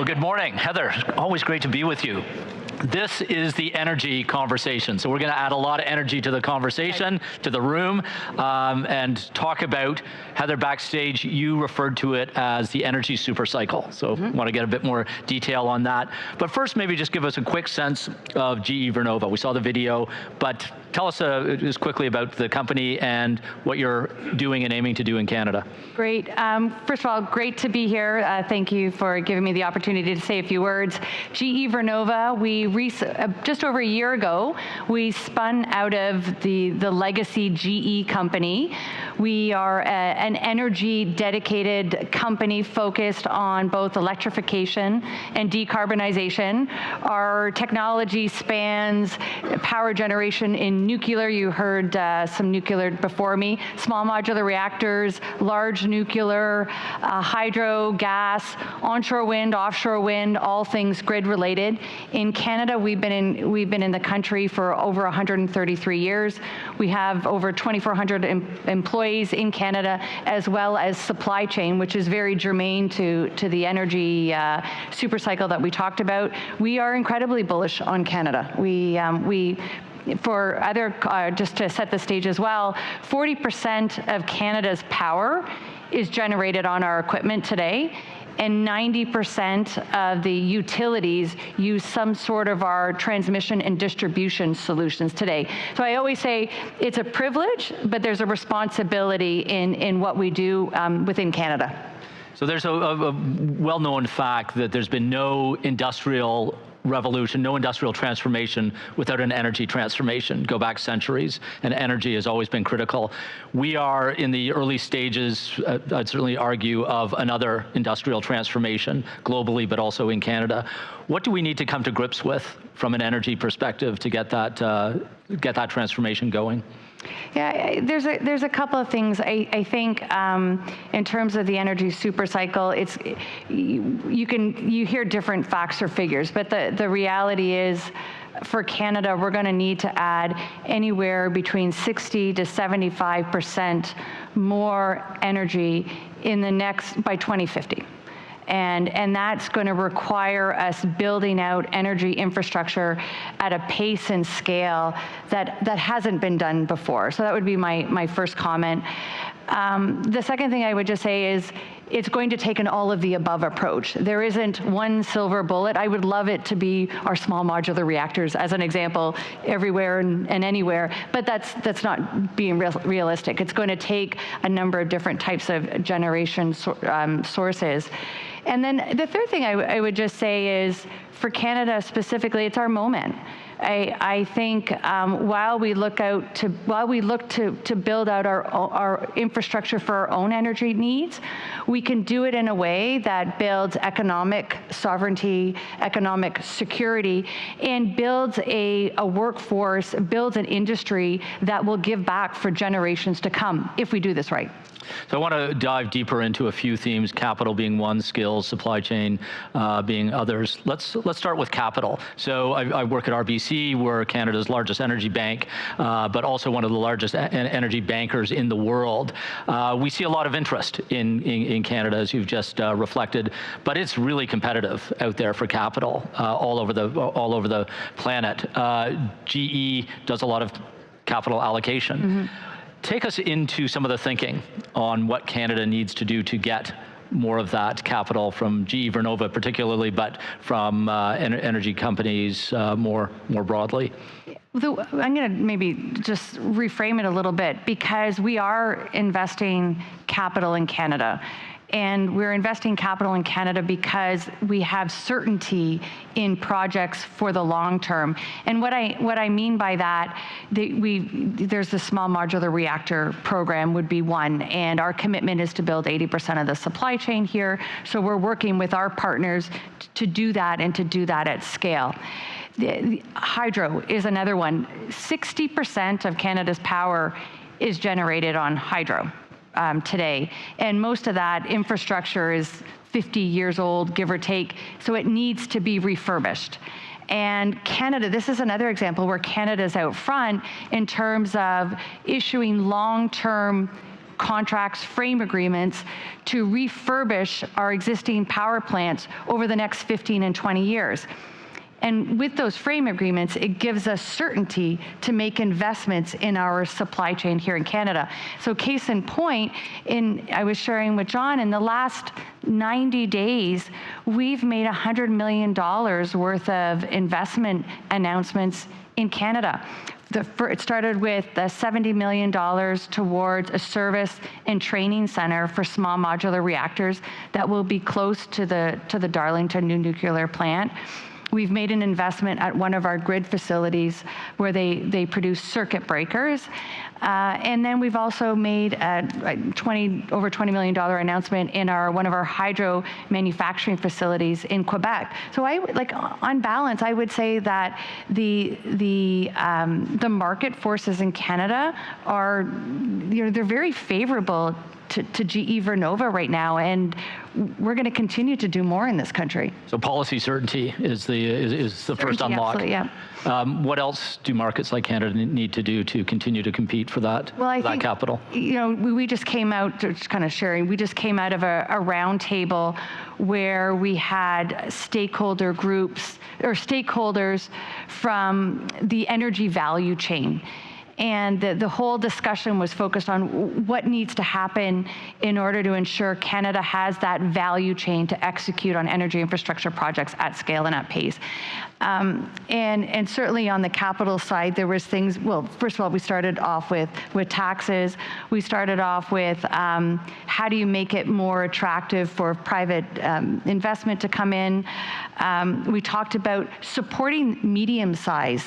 good morning. Heather, always great to be with you. This is the energy conversation. So we're going to add a lot of energy to the conversation, to the room, and talk about, Heather, backstage, you referred to it as the energy supercycle. So want to get a bit more detail on that. But first, maybe just give us a quick sense of GE Vernova. We saw the video, but tell us just quickly about the company and what you're doing and aiming to do in Canada. Great. First of all, great to be here. Thank you for giving me the opportunity to say a few words. GE Vernova, we just over a year ago, we spun out of the legacy GE company. We are an energy dedicated company focused on both electrification and decarbonization. Our technology spans power generation in nuclear. You heard some nuclear before me. Small modular reactors, large nuclear, hydro, gas, onshore wind, offshore wind, all things grid related. In Canada, we've been in the country for over 133 years. We have over 2,400 employees in Canada, as well as supply chain, which is very germane to the energy supercycle that we talked about. We are incredibly bullish on Canada. Just to set the stage as well, 40% of Canada's power is generated on our equipment today, and 90% of the utilities use some sort of our transmission and distribution solutions today. So I always say it's a privilege, but there's a responsibility in what we do within Canada. So there's a well-known fact that there's been no industrial revolution, no industrial transformation without an energy transformation. Go back centuries, and energy has always been critical. We are in the early stages, I'd certainly argue, of another industrial transformation globally, but also in Canada. What do we need to come to grips with from an energy perspective to get that transformation going? Yeah, there's a couple of things. I think in terms of the energy supercycle, you hear different facts or figures, but the reality is, for Canada, we're going to need to add anywhere between 60 to 75% more energy by 2050. And that's going to require us building out energy infrastructure at a pace and scale that hasn't been done before. So that would be my first comment. The second thing I would just say is it's going to take an all of the above approach. There isn't one silver bullet. I would love it to be our small modular reactors, as an example, everywhere and anywhere, but that's not being realistic. It's going to take a number of different types of generation sources. And then the third thing I would just say is, for Canada specifically, it's our moment. I think while we look to build out our infrastructure for our own energy needs, we can do it in a way that builds economic sovereignty, economic security, and builds a workforce, builds an industry that will give back for generations to come if we do this right. So I want to dive deeper into a few themes, capital being one, skills, supply chain being others. Let's start with capital. So I work at RBC, we're Canada's largest energy bank, but also one of the largest energy bankers in the world. We see a lot of interest in Canada, as you've just reflected, but it's really competitive out there for capital all over the planet. GE does a lot of capital allocation. Mm-hmm. Take us into some of the thinking on what Canada needs to do to get more of that capital from GE Vernova particularly, but from energy companies more broadly. I'm going to maybe just reframe it a little bit, because we are investing capital in Canada. And we're investing capital in Canada because we have certainty in projects for the long term. And what I mean by that, there's the small modular reactor program would be one, and our commitment is to build 80% of the supply chain here. So we're working with our partners to do that, and to do that at scale. The hydro is another one. 60% of Canada's power is generated on hydro. Today, and most of that infrastructure is 50 years old, give or take, so it needs to be refurbished. And Canada, this is another example where Canada's out front in terms of issuing long-term contracts, frame agreements to refurbish our existing power plants over the next 15 and 20 years. And with those frame agreements, it gives us certainty to make investments in our supply chain here in Canada. So case in point, I was sharing with John, in the last 90 days, we've made $100 million worth of investment announcements in Canada. It started with $70 million towards a service and training center for small modular reactors that will be close to the Darlington new nuclear plant. We've made an investment at one of our grid facilities where they produce circuit breakers. And then we've also made a over $20 million announcement in one of our hydro manufacturing facilities in Quebec. So on balance, I would say that the market forces in Canada are, they're very favorable to GE Vernova right now, and we're going to continue to do more in this country. So policy certainty is the first unlock. Absolutely, yeah. What else do markets like Canada need to do to continue to compete for that capital? We just came out, just kind of sharing, we just came out of a round table where we had stakeholder groups or stakeholders from the energy value chain. And the whole discussion was focused on what needs to happen in order to ensure Canada has that value chain to execute on energy infrastructure projects at scale and at pace. And certainly on the capital side, there was things, well, first of all, we started off with taxes. We started off with how do you make it more attractive for private investment to come in. We talked about supporting medium-sized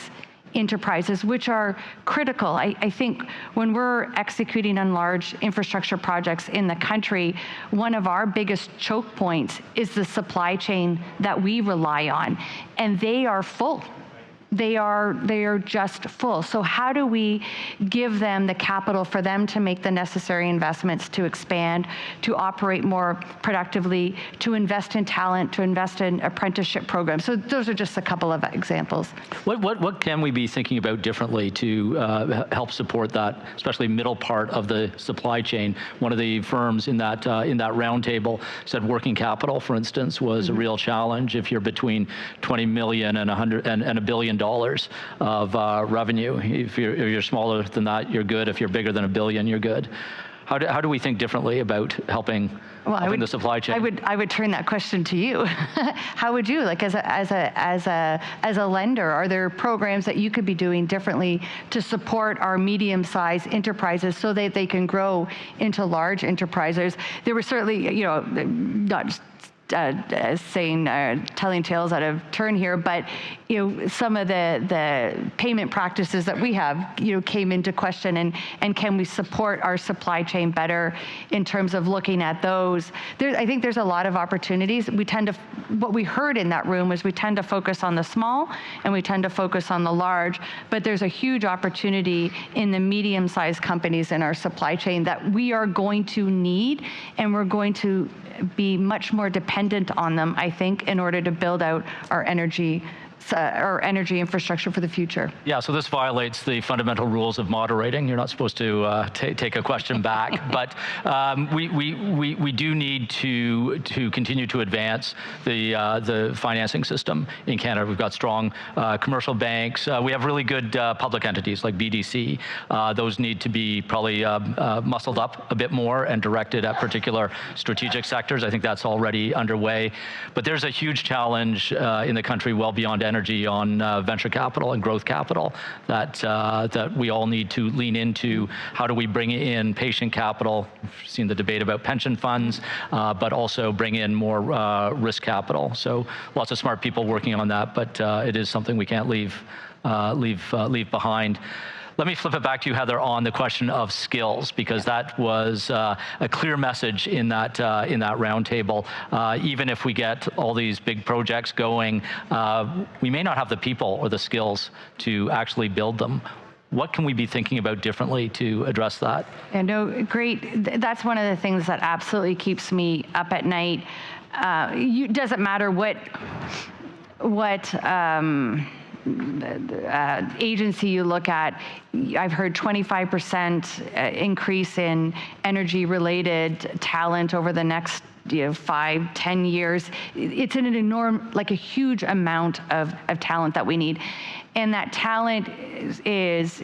enterprises, which are critical. I think when we're executing on large infrastructure projects in the country, one of our biggest choke points is the supply chain that we rely on, and they are full. They are just full. So how do we give them the capital for them to make the necessary investments to expand, to operate more productively, to invest in talent, to invest in apprenticeship programs? So those are just a couple of examples. What can we be thinking about differently to help support that, especially middle part of the supply chain? One of the firms in that roundtable said working capital, for instance, was a real challenge. If you're between 20 million and $1 billion of revenue. If you're smaller than that, you're good. If you're bigger than $1 billion, you're good. How do we think differently about helping the supply chain? I would turn that question to you. How would you, like as a lender, are there programs that you could be doing differently to support our medium-sized enterprises so that they can grow into large enterprises? There were certainly, not just telling tales out of turn here, but some of the payment practices that we have came into question, and can we support our supply chain better in terms of looking at those? I think there's a lot of opportunities. What we heard in that room was we tend to focus on the small and we tend to focus on the large, but there's a huge opportunity in the medium-sized companies in our supply chain that we are going to need, and we're going to be much more dependent on them, I think, in order to build out our energy infrastructure for the future. Yeah, so this violates the fundamental rules of moderating. You're not supposed to take a question back, but we do need to continue to advance the financing system in Canada. We've got strong commercial banks. We have really good public entities like BDC. Those need to be probably muscled up a bit more and directed at particular strategic sectors. I think that's already underway. But there's a huge challenge in the country well beyond energy on venture capital and growth capital that we all need to lean into. How do we bring in patient capital? We've seen the debate about pension funds, but also bring in more risk capital. So lots of smart people working on that, but it is something we can't leave behind. Let me flip it back to you, Heather, on the question of skills, because that was a clear message in that roundtable. Even if we get all these big projects going, we may not have the people or the skills to actually build them. What can we be thinking about differently to address that? Yeah, no, great. That's one of the things that absolutely keeps me up at night. Doesn't matter what agency you look at, I've heard 25% increase in energy-related talent over the next 5-10 years. It's an enormous, like a huge amount of talent that we need. And that talent is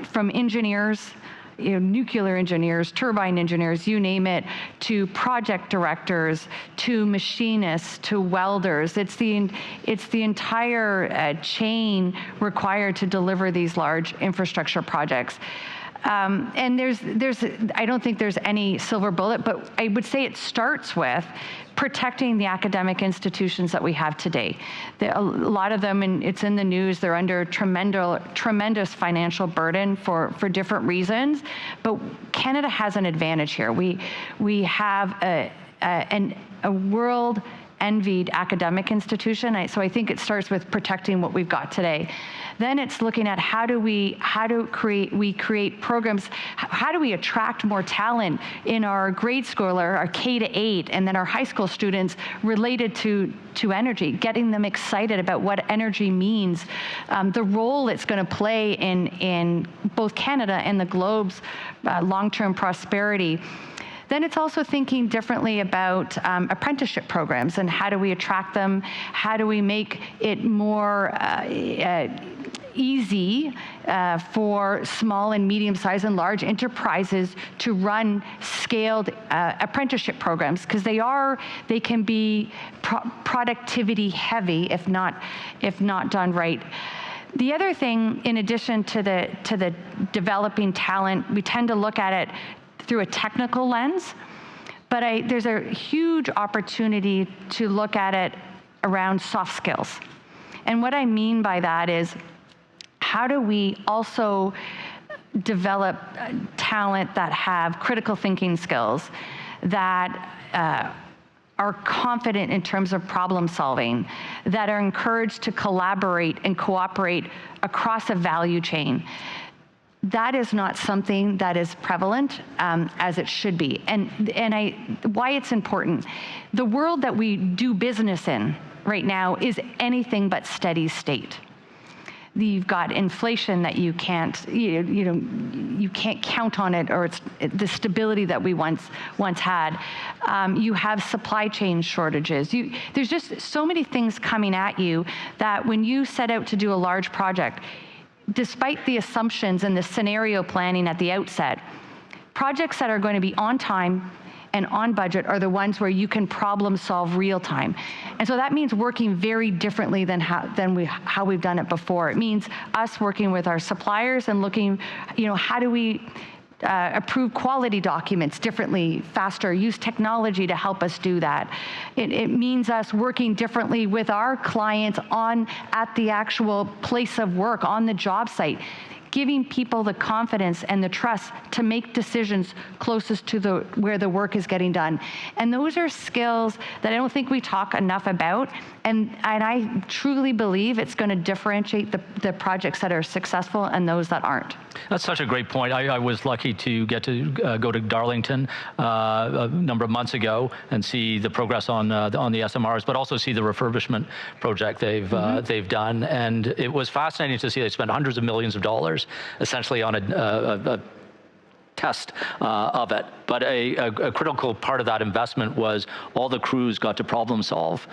from engineers, nuclear engineers, turbine engineers, you name it, to project directors, to machinists, to welders. It's the entire chain required to deliver these large infrastructure projects. And I don't think there's any silver bullet, but I would say it starts with protecting the academic institutions that we have today. A lot of them, and it's in the news, they're under tremendous financial burden for different reasons, but Canada has an advantage here. We have a world envied academic institution. So I think it starts with protecting what we've got today. Then it's looking at how do we create programs, how do we attract more talent in our grade school, our K-8, and then our high school students related to energy, getting them excited about what energy means, the role it's going to play in both Canada and the globe's long-term prosperity. Then it's also thinking differently about apprenticeship programs and how do we attract them, how do we make it more easy for small and medium-sized and large enterprises to run scaled apprenticeship programs, because they can be productivity heavy if not done right. The other thing, in addition to the developing talent, we tend to look at it through a technical lens, but there's a huge opportunity to look at it around soft skills. And what I mean by that is, how do we also develop talent that have critical thinking skills, that are confident in terms of problem solving, that are encouraged to collaborate and cooperate across a value chain? That is not something that is prevalent as it should be. And why it's important. The world that we do business in right now is anything but steady state. You've got inflation that you can't count on it, or it's the stability that we once had. You have supply chain shortages. There's just so many things coming at you that when you set out to do a large project, despite the assumptions and the scenario planning at the outset, projects that are going to be on time and on budget are the ones where you can problem solve real time. And so that means working very differently than how we've done it before. It means us working with our suppliers and looking, how do we approve quality documents differently, faster, use technology to help us do that. It means us working differently with our clients at the actual place of work, on the job site, giving people the confidence and the trust to make decisions closest to where the work is getting done. And those are skills that I don't think we talk enough about, and I truly believe it's going to differentiate the projects that are successful and those that aren't. That's such a great point. I was lucky to get to go to Darlington a number of months ago and see the progress on the SMRs, but also see the refurbishment project they've done. And it was fascinating to see they spent hundreds of millions of dollars essentially on a test of it. But a critical part of that investment was all the crews got to problem solve.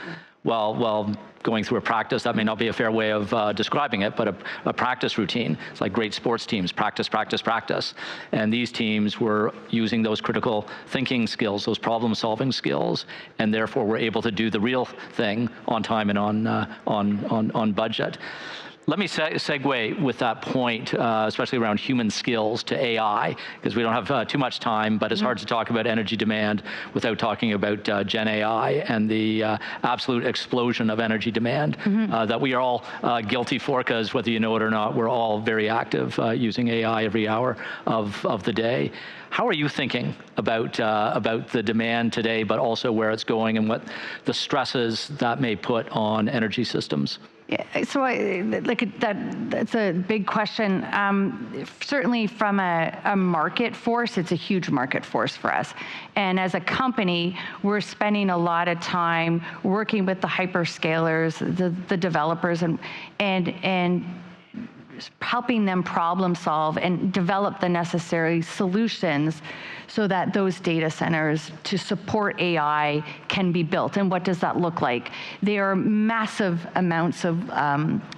Well, going through a practice, that may not be a fair way of describing it, but a practice routine. It's like great sports teams, practice, practice, practice. And these teams were using those critical thinking skills, those problem-solving skills, and therefore were able to do the real thing on time and on budget. Let me segue with that point, especially around human skills, to AI, because we don't have too much time, but it's hard to talk about energy demand without talking about Gen AI and the absolute explosion of energy demand that we are all guilty for, because whether you know it or not, we're all very active using AI every hour of the day. How are you thinking about the demand today, but also where it's going and what the stresses that may put on energy systems? Yeah, so that's a big question. Certainly from a market force, it's a huge market force for us. And as a company, we're spending a lot of time working with the hyperscalers, the developers, and helping them problem solve and develop the necessary solutions so that those data centers to support AI can be built. And what does that look like? There are massive amounts of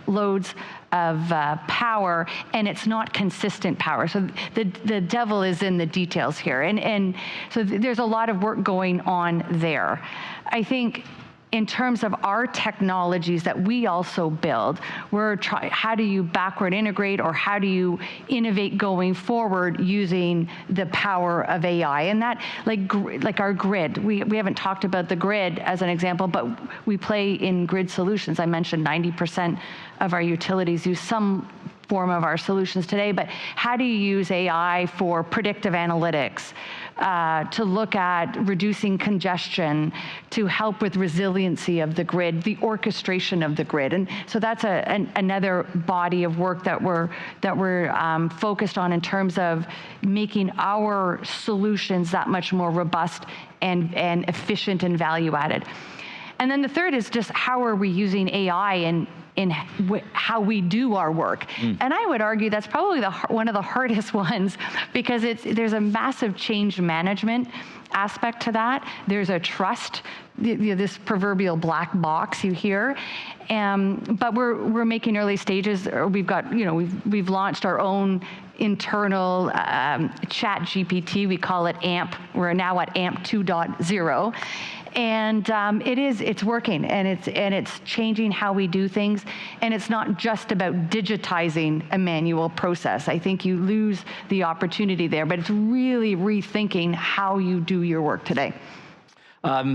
loads of power, and it's not consistent power. So the devil is in the details here. And so there's a lot of work going on there. I think in terms of our technologies that we also build, how do you backward integrate, or how do you innovate going forward using the power of AI? And that, like our grid, we haven't talked about the grid as an example, but we play in grid solutions. I mentioned 90% of our utilities use some form of our solutions today, but how do you use AI for predictive analytics, to look at reducing congestion, to help with resiliency of the grid, the orchestration of the grid? And so that's another body of work that we're focused on in terms of making our solutions that much more robust and efficient and value added. And then the third is just how are we using AI in how we do our work. And I would argue that's probably one of the hardest ones, because there's a massive change management aspect to that. There's a trust, this proverbial black box you hear. But we're making early stages. We've launched our own internal chat GPT. We call it AMP. We're now at AMP 2.0. And it's working, and it's changing how we do things, and it's not just about digitizing a manual process. I think you lose the opportunity there, but it's really rethinking how you do your work today.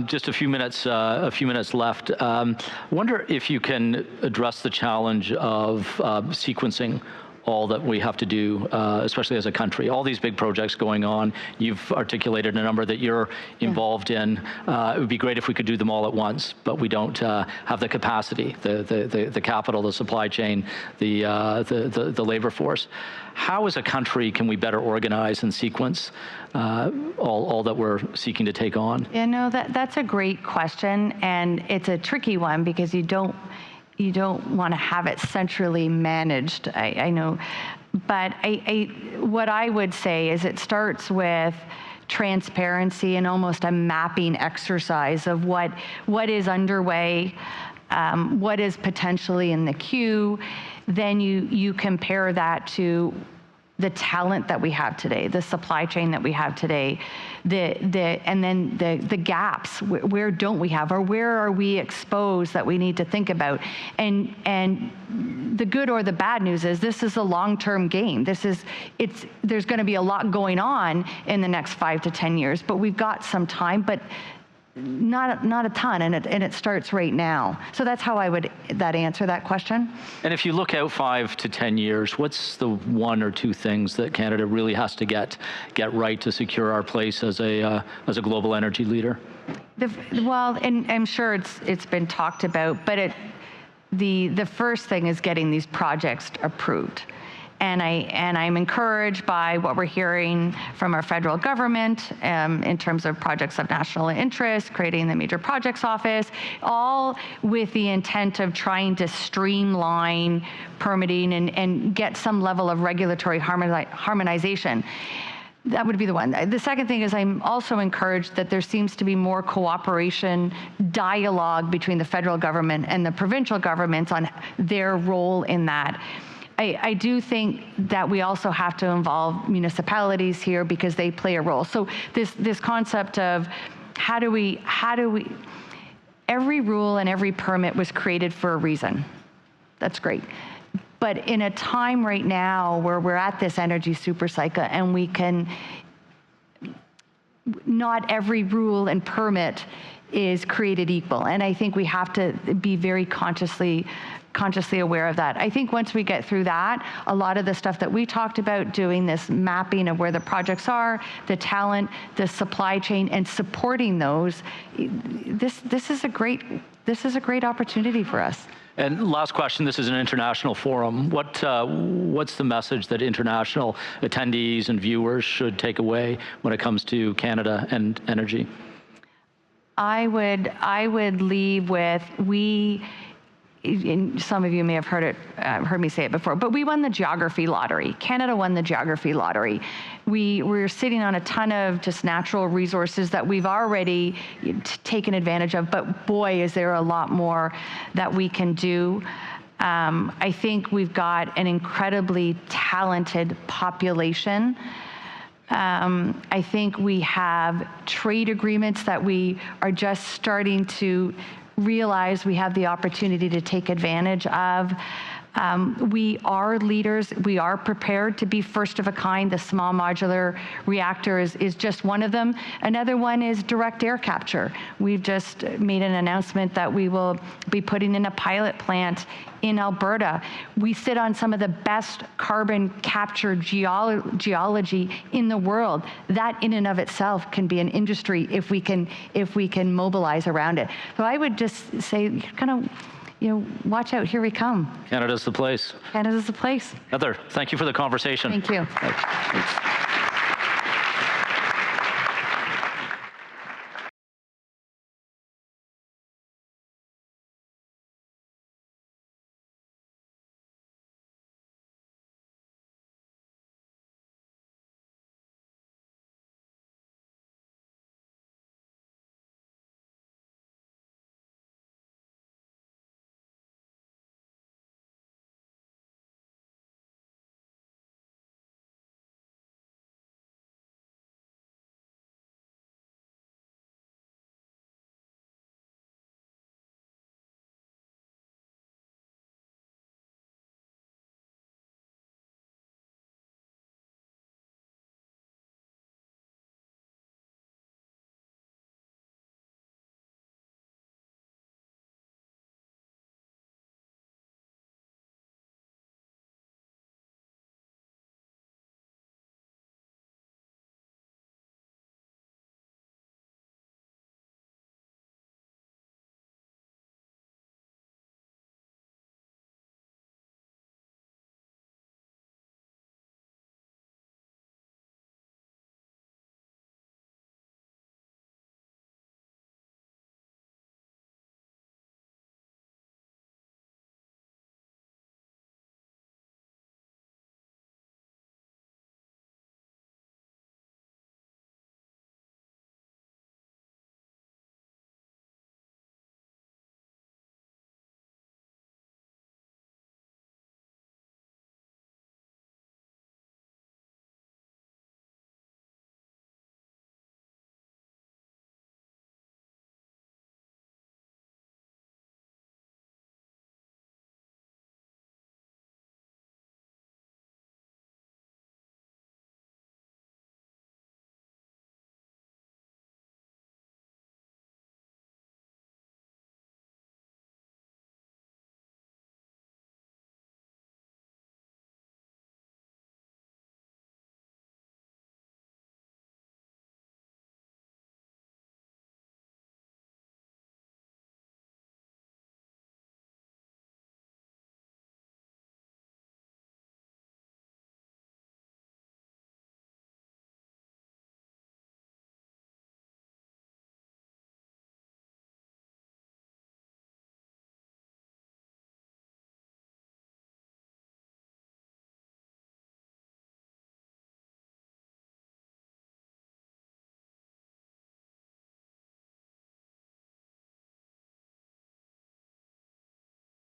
Just a few minutes left. Wonder if you can address the challenge of sequencing all that we have to do, especially as a country. All these big projects going on, you've articulated a number that you're involved in. It would be great if we could do them all at once, but we don't have the capacity, the capital, the supply chain, the labor force. How as a country can we better organize and sequence all that we're seeking to take on? Yeah, no, that's a great question, and it's a tricky one because you don't want to have it centrally managed, I know. But what I would say is it starts with transparency and almost a mapping exercise of what is underway, what is potentially in the queue. Then you compare that to the talent that we have today, the supply chain that we have today, and then the gaps. Where don't we have, or where are we exposed that we need to think about? And the good or the bad news is this is a long-term game. There's going to be a lot going on in the next 5 to 10 years, but we've got some time, but not a ton, and it starts right now. So that's how I would answer that question. And if you look out 5 to 10 years, what's the one or two things that Canada really has to get right to secure our place as a global energy leader? Well, and I'm sure it's been talked about, but the first thing is getting these projects approved. And I'm encouraged by what we're hearing from our federal government in terms of projects of national interest, creating the Major Projects Office, all with the intent of trying to streamline permitting and get some level of regulatory harmonization. That would be the one. The second thing is I'm also encouraged that there seems to be more cooperation, dialogue between the federal government and the provincial governments on their role in that. I do think that we also have to involve municipalities here because they play a role. So this concept of how do we, every rule and every permit was created for a reason. That's great. But in a time right now where we're at this energy super cycle and we can, not every rule and permit is created equal. And I think we have to be very consciously aware of that. I think once we get through that, a lot of the stuff that we talked about, doing this mapping of where the projects are, the talent, the supply chain, and supporting those, this is a great opportunity for us. And last question, this is an international forum. What's the message that international attendees and viewers should take away when it comes to Canada and energy? I would leave with, and some of you may have heard me say it before, but we won the geography lottery. Canada won the geography lottery. We're sitting on a ton of just natural resources that we've already taken advantage of, but boy, is there a lot more that we can do. I think we've got an incredibly talented population. I think we have trade agreements that we are just starting to realize we have the opportunity to take advantage of. We are leaders. We are prepared to be first of a kind. The small modular reactor is just one of them. Another one is direct air capture. We've just made an announcement that we will be putting in a pilot plant in Alberta. We sit on some of the best carbon capture geology in the world. That in and of itself can be an industry if we can mobilize around it. So I would just say, kind of, watch out, here we come. Canada's the place. Canada's the place. Heather, thank you for the conversation. Thank you. Thanks.